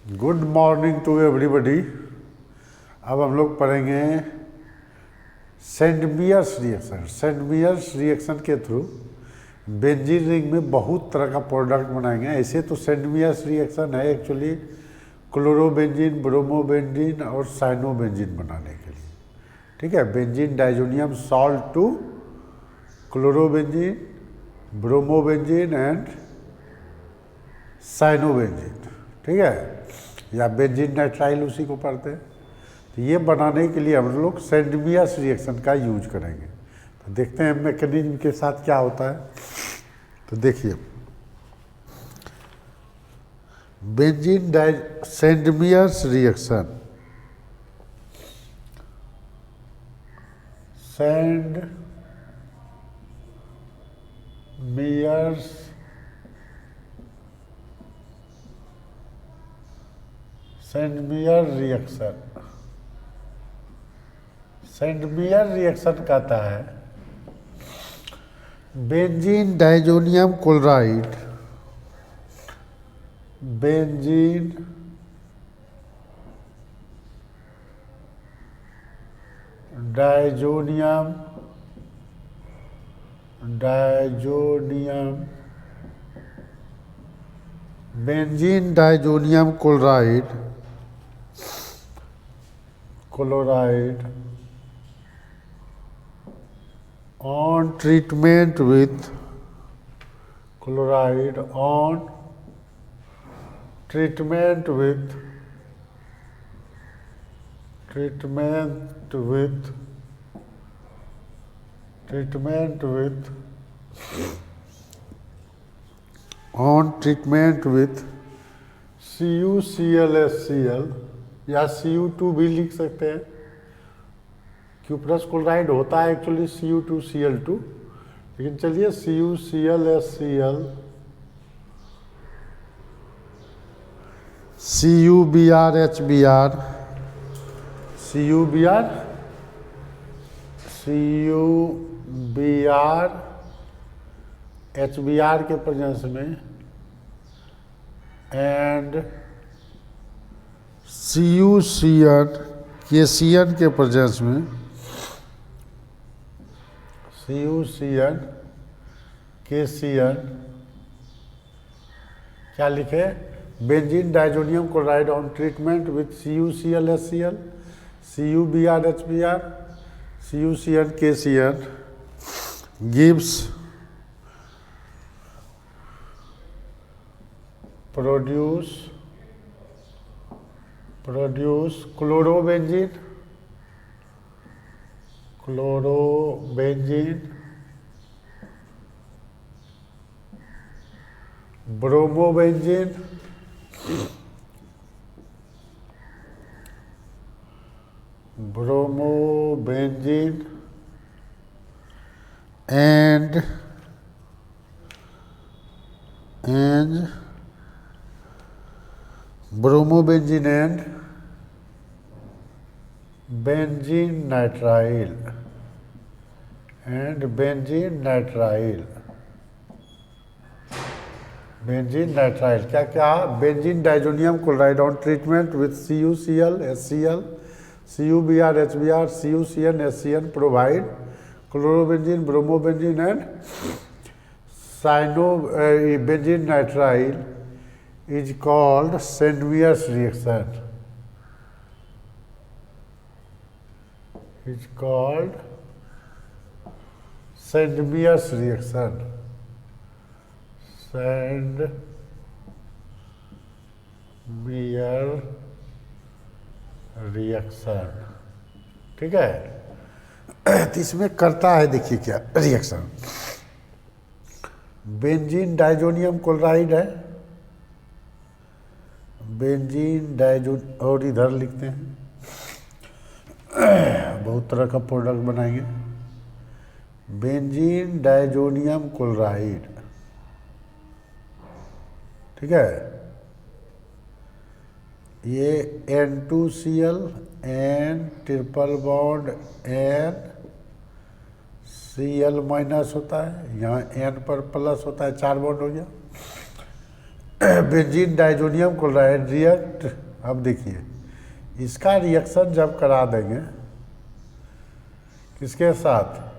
Good morning to everybody. अब हम लोग पढ़ेंगे सेंट-मियर्स रिएक्शन। सेंट-मियर्स रिएक्शन के थ्रू बेंजीन रिंग में बहुत तरह का प्रोडक्ट बनाएंगे। ऐसे तो सेंट-मियर्स रिएक्शन है एक्चुअली क्लोरोबेंजीन, ब्रोमोबेंजीन और साइनोबेंजीन बनाने के लिए। ठीक है, benzene diazonium salt to chlorobenzene, bromobenzene and cyanobenzene. ठीक है, या बेंजीन नाइट्राइल उसी को पढ़ते हैं। तो ये बनाने के लिए हम लोग सेंट-मियर्स रिएक्शन का यूज करेंगे। तो देखते हैं मैकेनिज्म के साथ क्या होता है। तो देखिए, benzene Saint-Mears reaction, Sandmeyer reaction, सेंट-मियर reaction कहता है benzene diazonium chloride, benzene diazonium benzene diazonium chloride on treatment with CuClHCl या Cu2 भी लिख सकते हैं। क्यूप्रस क्लोराइड होता है एक्चुअली Cu2Cl2, लेकिन चलिए CuClHCl, CuBrHBr, HBr के प्रेजेंस में एंड CuCN KCN के प्रेजेंस में, CuCN KCN क्या लिखे? Benzene diazonium chloride on treatment with CuClHCl, CuBrHBr, CuCN KCN gives produce chlorobenzene, bromobenzene, and bromobenzene and benzene nitrile क्या क्या? Benzene diazonium chloride on treatment with CuClHCl, CuBrHBr, CuCnHCn provide chlorobenzene, bromobenzene and benzene nitrile is called Saint-Mears reaction. Saint-Mears reaction. ठीक है, तो इसमें करता है, देखिए क्या रिएक्शन। बेंजीन डाइजोनियम क्लोराइड है, और इधर लिखते हैं बहुत तरह का प्रोडक्ट बनाएंगे। बेंजीन डाइजोनियम क्लोराइड, ठीक है, ये N2Cl N triple bond N Cl minus होता है, यहाँ N पर प्लस होता है, 4 बॉन्ड हो गया। Benzene diazonium chloride react. अब देखिए इसका रिएक्शन जब करा देंगे किसके साथ,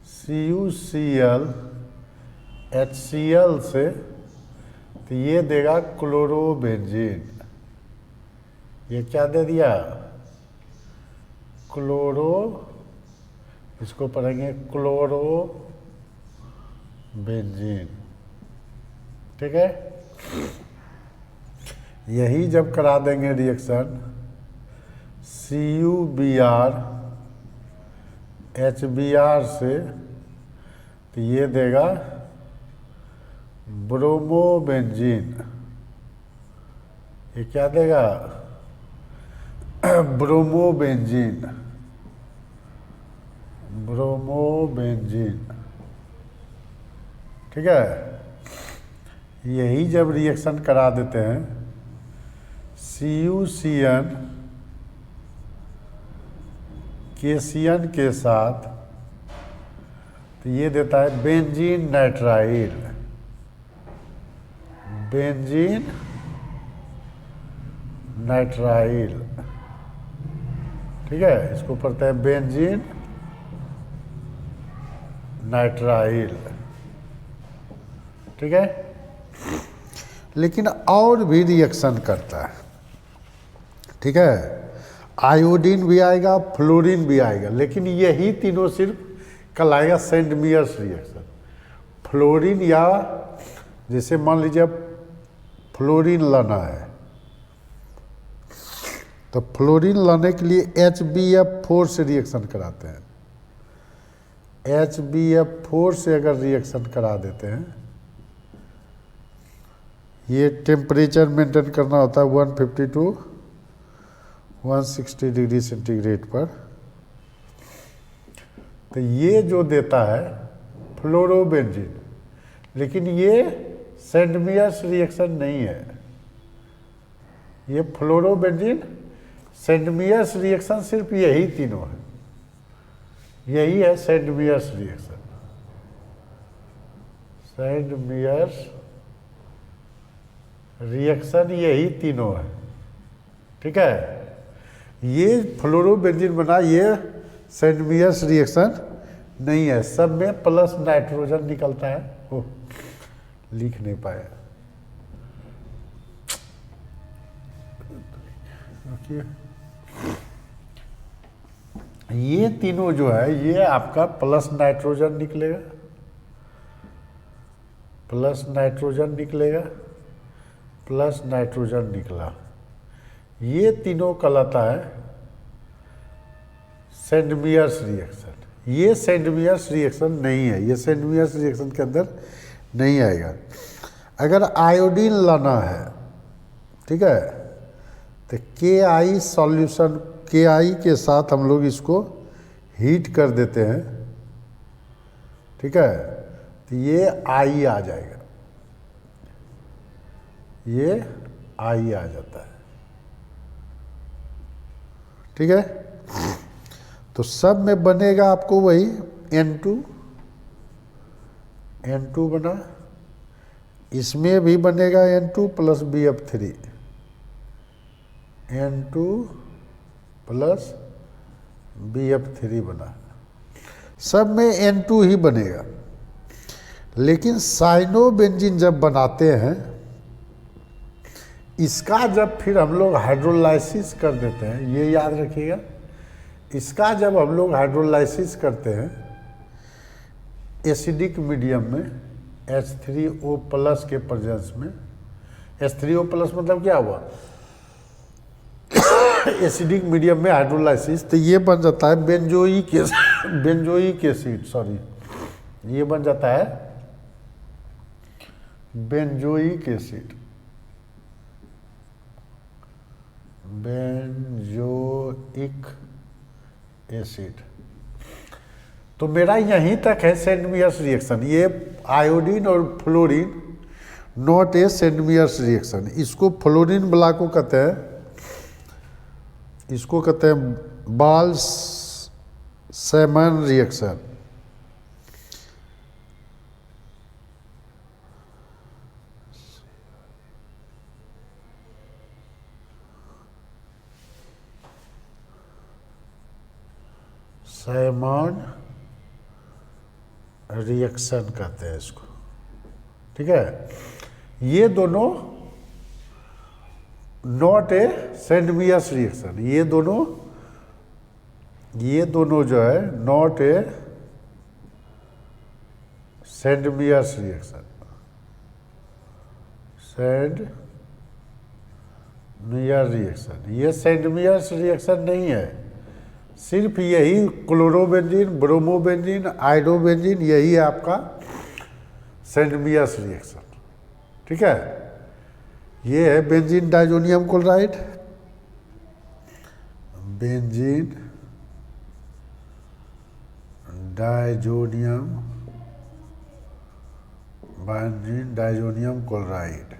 CuCl HCl से, तो ये देगा क्लोरोबेंजीन। ये क्या दे दिया, क्लोरो, इसको पढ़ेंगे क्लोरोबेंजीन। ठीक है, यही जब करा देंगे रिएक्शन CuBr HBr से, तो ये देगा ब्रोमोबेंजीन। ये क्या देगा, ब्रोमोबेंजीन, ब्रोमोबेंजीन। ठीक है, यही जब रिएक्शन करा देते हैं CuCN KCN के साथ, तो ये देता है बेंजीन नाइट्राइल, बेंजीन नाइट्राइल। ठीक है, इसको पढ़ते हैं बेंजीन नाइट्राइल। ठीक है, लेकिन और भी रिएक्शन करता है। ठीक है, आयोडीन भी आएगा, फ्लोरीन भी आएगा, लेकिन यही तीनों सिर्फ कहलाएगा सेंट मियर्स रिएक्शन। फ्लोरीन, या जैसे मान लीजिए फ्लोरीन लाना है, तो फ्लोरीन लाने के लिए HbF4 से रिएक्शन कराते हैं। HbF4 से अगर रिएक्शन करा देते हैं, ये टेम्परेचर मेंटेन करना होता है 150 to 160 डिग्री सेंटीग्रेड पर, तो ये जो देता है फ्लोरोबेंजीन, लेकिन ये सेंट मियर्स रिएक्शन नहीं है। ये फ्लोरोबेंजीन सेंट मियर्स रिएक्शन सिर्फ यही तीनों है, यही है Sandmeyer reaction. Sandmeyer reaction यही तीनों है। ठीक है, ये फ्लोरोबेंजीन बना, ये सेंट मियर्स रिएक्शन नहीं है। सब में प्लस नाइट्रोजन निकलता है। ओह, लिख नहीं पाया। ये तीनों जो है, ये आपका प्लस नाइट्रोजन निकलेगा, प्लस नाइट्रोजन निकलेगा, प्लस नाइट्रोजन निकला। ये तीनों कहलाता है सेंट मियर्स रिएक्शन। ये सेंट मियर्स रिएक्शन नहीं है, ये सेंट मियर्स रिएक्शन के अंदर नहीं आएगा। अगर आयोडीन लाना है, ठीक है, तो KI सॉल्यूशन, KI के साथ हम लोग इसको हीट कर देते हैं। ठीक है, तो ये I आ जाएगा, ये I आ जाता है। ठीक है, तो सब में बनेगा आपको वही N2 बना, इसमें भी बनेगा N2 plus BF3, N2 plus BF3 बना, सब में N2 ही बनेगा। लेकिन साइनोबेंजीन जब बनाते हैं, इसका जब फिर हम लोग हाइड्रोलाइसिस कर देते हैं, ये याद रखिएगा, इसका जब हम लोग हाइड्रोलाइसिस करते हैं एसिडिक मीडियम में H3O प्लस के प्रेजेंस में, H3O प्लस मतलब क्या हुआ, एसिडिक मीडियम में हाइड्रोलाइसिस, तो ये बन जाता है बेंजोइक एसिड, सॉरी, ये बन जाता है बेंजोइक एसिड, बेंजोइक एसिड। तो मेरा यहीं तक है सेंट मियर्स रिएक्शन। ये आयोडीन और fluorine not a Sandmeyer reaction. इसको फ्लोरीन ब्लॉक को कहते हैं, इसको कहते हैं बाल्स-सैमन रिएक्शन। सैमन रिएक्शन कहते हैं इसको, ठीक है। ये दोनों नॉट ए सेंडमियस रिएक्शन, ये दोनों जो है नॉट ए सेंडमियस रिएक्शन, सेंडमियस रिएक्शन, ये सेंडमियस रिएक्शन नहीं है। सिर्फ यही क्लोरोबेंजीन, ब्रोमोबेंजीन, आयोडोबेंजीन, यही है आपका सेंडमियस रिएक्शन, ठीक है। ये है benzene diazonium chloride, benzene diazonium chloride,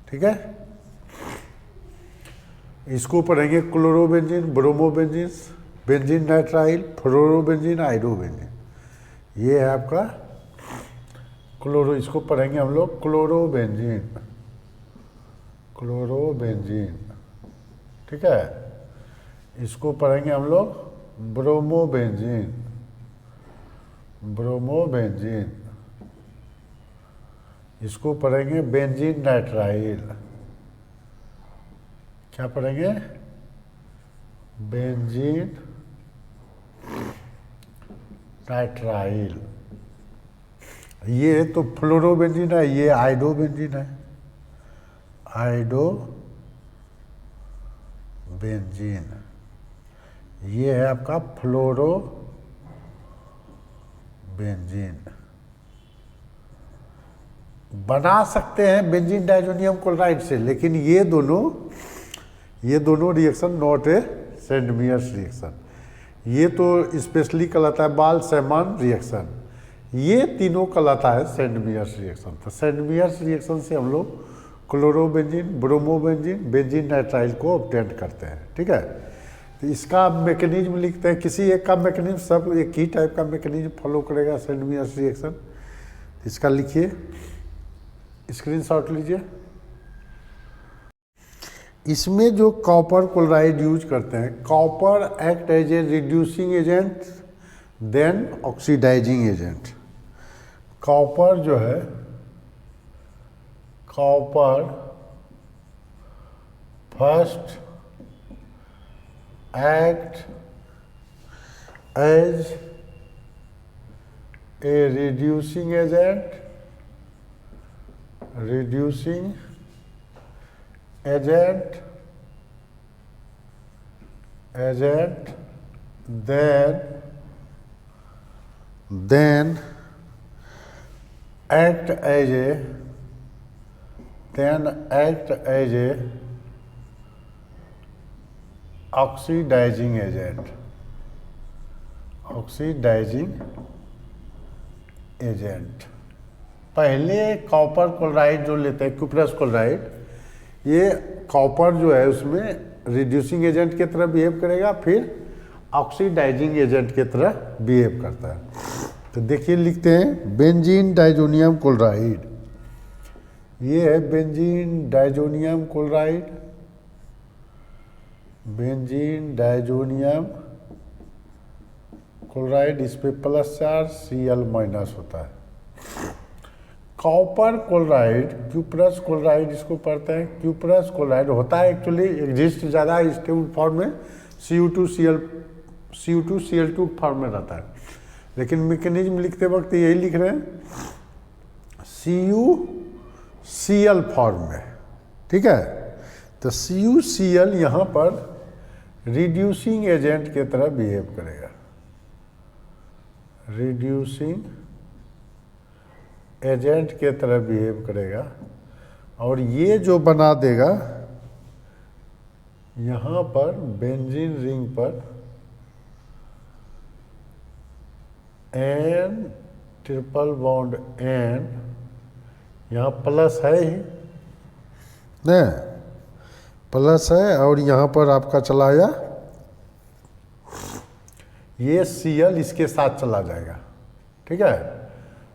ठीक है। इसको पढ़ेंगे chlorobenzene, bromobenzene, benzene nitrile, fluorobenzene, iodobenzene, ये है आपका इसको पढ़ेंगे हम लोग क्लोरोबेंजीन, ठीक है। इसको पढ़ेंगे हम लोग ब्रोमोबेंजीन, इसको पढ़ेंगे बेंजीन नाइट्राइल, क्या पढ़ेंगे, बेंजीन नाइट्राइल। ये तो फ्लोरोबेंजीन है, ये आयोडोबेंजीन है, आयोडोबेंजीन, ये है आपका फ्लोरोबेंजीन। बना सकते हैं बेंजीन डाइजोनियम क्लोराइड से, लेकिन ये दोनों रिएक्शन नॉट ए सेंडमियस रिएक्शन। ये तो स्पेशली कहलाता है बाल-सैमन रिएक्शन, ये तीनों कहलाता है सेंडमियस रिएक्शन। तो सेंडमियस रिएक्शन से हम लोग क्लोरोबेंजीन, ब्रोमोबेंजीन, बेंजीन नाइट्राइल को ऑब्टेन करते हैं, ठीक है। तो इसका मैकेनिज्म लिखते हैं, किसी एक का मैकेनिज्म, सब एक ही टाइप का मैकेनिज्म फॉलो करेगा सेंडमियस रिएक्शन। इसका लिखिए, स्क्रीनशॉट लीजिए। इसमें जो कॉपर क्लोराइड यूज करते हैं, copper act as a reducing agent then oxidizing agent. Copper जो है, copper first act as a reducing agent, then act as a oxidizing agent, पहले कॉपर क्लोराइड जो लेते हैं, क्यूप्रस क्लोराइड, ये कॉपर जो है उसमें रिड्यूसिंग एजेंट की तरह बिहेव करेगा, फिर ऑक्सीडाइजिंग एजेंट की तरह बिहेव करता है। तो देखिए लिखते हैं बेंजीन डाइजोनियम क्लोराइड, ये है benzene diazonium chloride, benzene diazonium chloride, इस पे प्लस चार्ज Cl माइनस होता है। कॉपर क्लोराइड, क्यूप्रस क्लोराइड इसको पढ़ते हैं। क्यूप्रस क्लोराइड होता है एक्चुअली एग्जिस्ट ज़्यादा स्टेबल फॉर्म में CO2Cl2 फॉर्म में रहता है, लेकिन मैकेनिज्म लिखते वक्त यही लिख रहे हैं CuCl फॉर्म में, ठीक है। तो CuCl यहाँ पर रिड्यूसिंग एजेंट की तरह बिहेव करेगा, रिड्यूसिंग एजेंट के तरह बिहेव करेगा, और ये जो बना देगा यहाँ पर बेंजीन रिंग पर N ट्रिपल बॉन्ड N, यहाँ प्लस है ही न, प्लस है, और यहाँ पर आपका चला गया ये Cl इसके साथ चला जाएगा, ठीक है।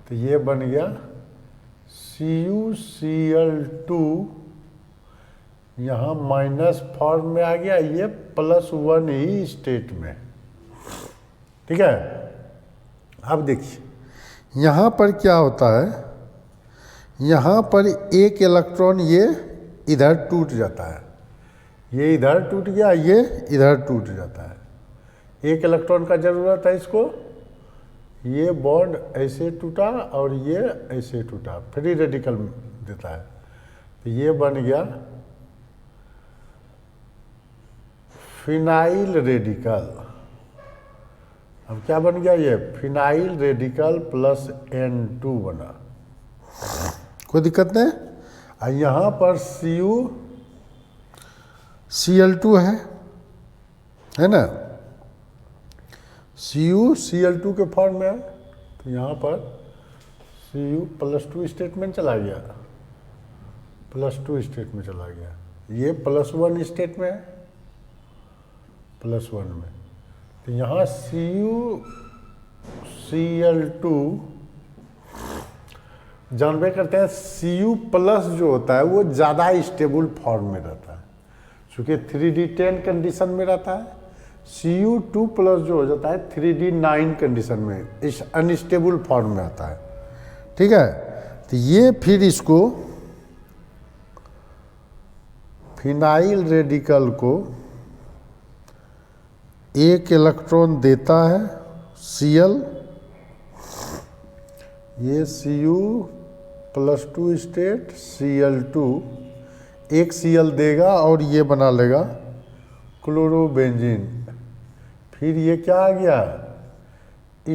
तो ये बन गया CuCl2, यहाँ माइनस फॉर्म में आ गया, ये +1 ही स्टेट में, ठीक है। अब देखिए यहाँ पर क्या होता है, यहाँ पर एक इलेक्ट्रॉन ये इधर टूट जाता है, ये इधर टूट गया, ये इधर टूट जाता है। एक इलेक्ट्रॉन का ज़रूरत है इसको, ये बॉन्ड ऐसे टूटा और ये ऐसे टूटा, फ्री रेडिकल देता है, तो ये बन गया फिनाइल रेडिकल। अब क्या बन गया, ये फिनाइल रेडिकल प्लस N2 बना, कोई दिक्कत नहीं। और यहाँ पर CuCl2 है ना, CuCl2 के फॉर्म में है, तो यहाँ पर Cu+2 स्टेट में चला गया, +2 स्टेट में चला गया, ये +1 स्टेट में है, +1 में, तो यहाँ CuCl2 जानबे करते हैं Cu+ जो होता है वो ज़्यादा स्टेबल फॉर्म में रहता है, चूँकि 3D10 कंडीशन में रहता है। Cu2+ जो हो जाता है 3D9 कंडीशन में, इस अनस्टेबल फॉर्म में आता है, ठीक है। तो ये फिर इसको फिनाइल रेडिकल को एक इलेक्ट्रॉन देता है Cl, ये Cu+2 स्टेट Cl2 एक Cl देगा और ये बना लेगा क्लोरोबेंजीन। फिर ये क्या आ गया,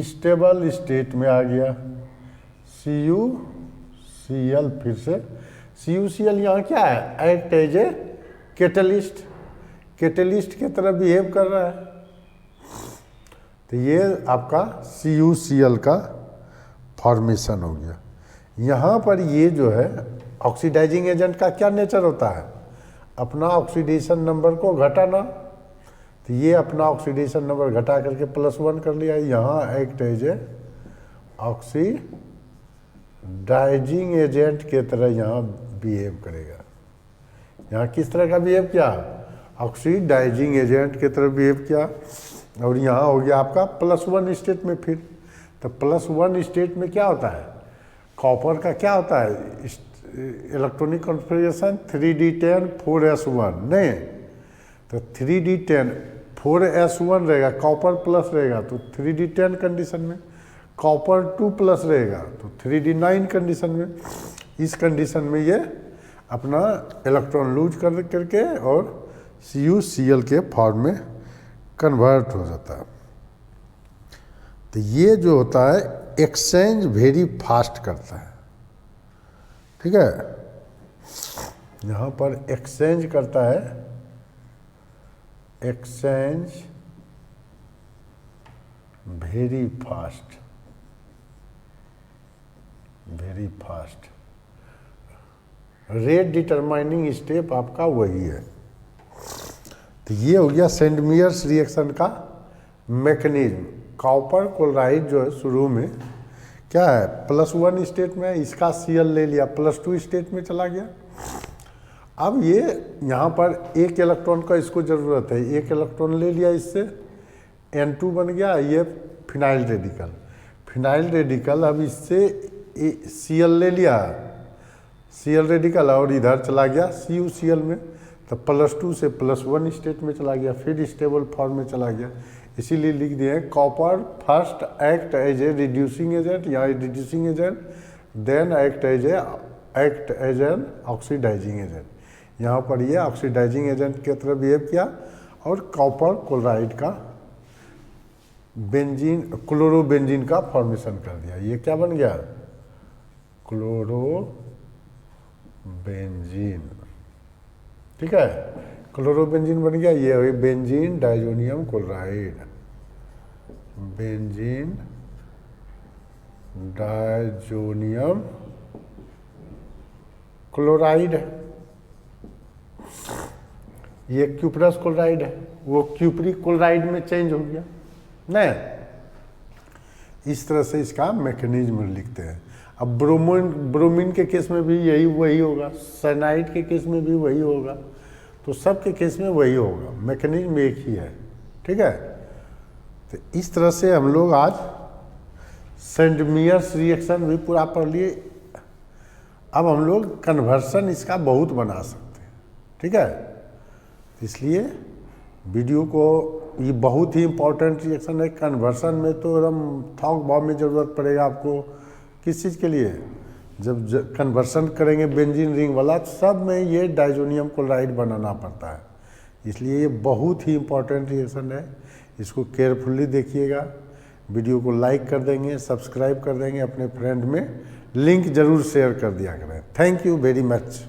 स्टेबल स्टेट में आ गया CuCl, फिर से CuCl यहाँ क्या है, act as a catalyst, catalyst की तरह बिहेव कर रहा है। तो ये आपका CuCl का फॉर्मेशन हो गया। यहाँ पर ये जो है ऑक्सीडाइजिंग एजेंट का क्या नेचर होता है, अपना ऑक्सीडेशन नंबर को घटाना, तो ये अपना ऑक्सीडेशन नंबर घटा करके +1 कर लिया, यहाँ act as a oxidizing agent के तरह यहाँ बिहेव करेगा। यहाँ किस तरह का बिहेव किया, ऑक्सीडाइजिंग एजेंट के तरह बिहेव किया, और यहाँ हो गया आपका +1 स्टेट में। फिर तो +1 स्टेट में क्या होता है, कॉपर का क्या होता है, इलेक्ट्रॉनिक कॉन्फ़िगरेशन 3D10 4s1 नहीं, तो 3D10 4s1 रहेगा, कॉपर प्लस रहेगा तो 3D10 कंडीशन में, कॉपर 2+ रहेगा तो 3D9 कंडीशन में। इस कंडीशन में ये अपना इलेक्ट्रॉन लूज करके और CuCl के फॉर्म में कन्वर्ट हो जाता है। तो ये जो होता है एक्सचेंज वेरी फास्ट करता है, ठीक है। यहाँ पर एक्सचेंज करता है, exchange very fast, very fast. Rate determining step आपका वही है। तो ये हो गया सेंडमियर्स रिएक्शन का मैकेनिज्म। कॉपर क्लोराइड जो है शुरू में क्या है, +1 स्टेट में, इसका Cl ले लिया, +2 स्टेट में चला गया। अब ये यहाँ पर एक इलेक्ट्रॉन का इसको ज़रूरत है, एक इलेक्ट्रॉन ले लिया, इससे N2 बन गया, ये फिनाइल रेडिकल, फिनाइल रेडिकल अब इससे Cl ले लिया, Cl रेडिकल, और इधर चला गया CuCl में, तो +2 से +1 स्टेट में चला गया, फिर स्टेबल फॉर्म में चला गया। इसीलिए लिख दिए copper first act as a reducing agent या reducing agent, then act as an oxidising agent. यहाँ पर ये ऑक्सीडाइजिंग एजेंट की तरह बिहेव किया और कॉपर क्लोराइड का बेंजीन, क्लोरोबेंजीन का फॉर्मेशन कर दिया। ये क्या बन गया, क्लोरोबेंजीन, ठीक है, क्लोरोबेंजीन बन गया। ये हुई benzene diazonium chloride, benzene diazonium chloride. ये क्यूप्रस क्लोराइड है, वो क्यूपरी क्लोराइड में चेंज हो गया नहीं। इस तरह से इसका मैकेनिज्म लिखते हैं। अब ब्रोमीन के केस में भी वही होगा, साइनाइड के केस में भी वही होगा, तो सब के केस में वही होगा, मैकेनिज्म एक ही है, ठीक है। तो इस तरह से हम लोग आज सेंट मियर्स रिएक्शन भी पूरा पढ़ लिए। अब हम लोग कन्वर्सन इसका बहुत बना सकते हैं, ठीक है। इसलिए वीडियो को, ये बहुत ही इम्पोर्टेंट रिएक्शन है। कन्वर्सन में तो एकदम थॉक बॉम्ब में ज़रूरत पड़ेगा आपको। किस चीज़ के लिए? जब कन्वर्सन करेंगे बेंजीन रिंग वाला, तो सब में ये डाइजोनियम क्लोराइड बनाना पड़ता है। इसलिए ये बहुत ही इम्पोर्टेंट रिएक्शन है। इसको केयरफुली देखिएगा। वीडियो को लाइक कर देंगे, सब्सक्राइब कर देंगे, अपने फ्रेंड में लिंक ज़रूर शेयर कर दिया करें। Thank you very much.